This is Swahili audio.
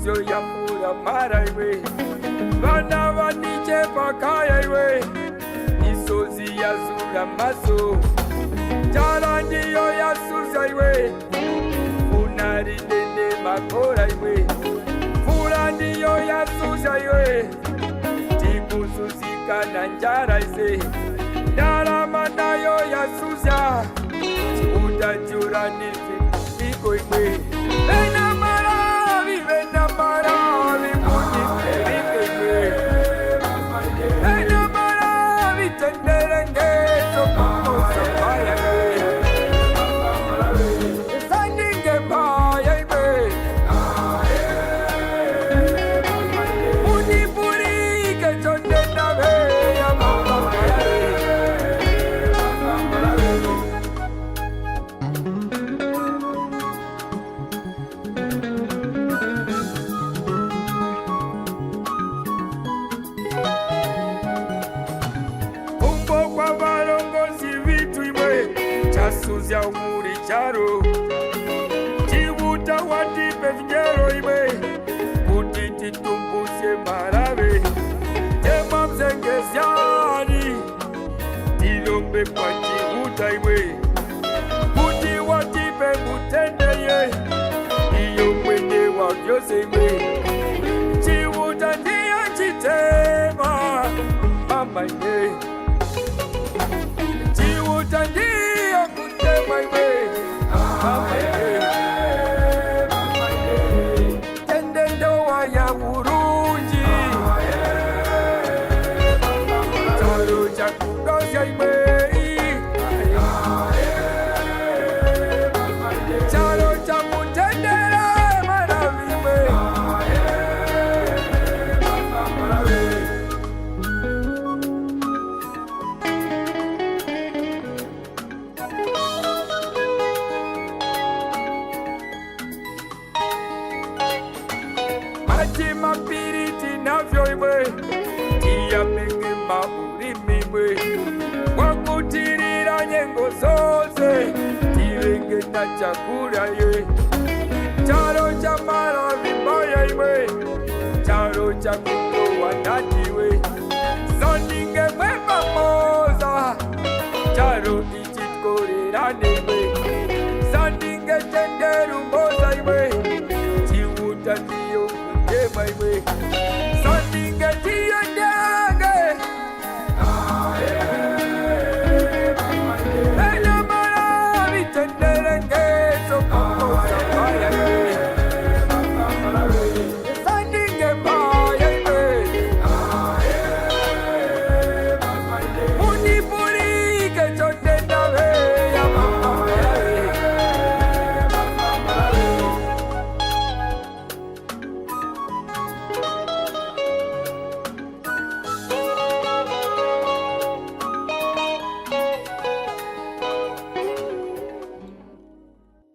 Suzio ya mura mara iwe Vana vaniche pakaya iwe Isozi ya zura maso Jara ndiyo ya suza iwe Funari dende makora iwe Fura ndiyo ya suza iwe Tiku suzika na njara ize Dara manayo ya suza Chibuta jura nifi iko iwe Vena maravi, vena maravi Muni perike iwe Vena maravi, tenderenge Sokumo sapaya iwe Sandinge paya iwe Muni purike chonde nave Ya mama Kwa valongozi vitu imwe Chasuzya umuri charo Chivuta watipe vijero imwe Kuti titumbusye marave Tema mzengezyani Tilombe kwa chivuta imwe Kuti watipe mutendeye Iyo mwende wa vyose imwe Chivuta ndiyo chitema Mama imwe Chivutandia kutema iwe Mama iwe Tende ndoa ya urunji Choro cha kugosya iwe Choro cha mutendera maravi iwe Maji mapiriti navyo imwe Tia mingi maburimi imwe Wakutirira nyengo zose Tirenge na chakura ye Charo cha mara vibaya imwe Charo cha kutowa nati we Zoninge mwema moza Charo ichitkorirane imwe Zoninge tenderu moza imwe Chivuta ndiyo my way.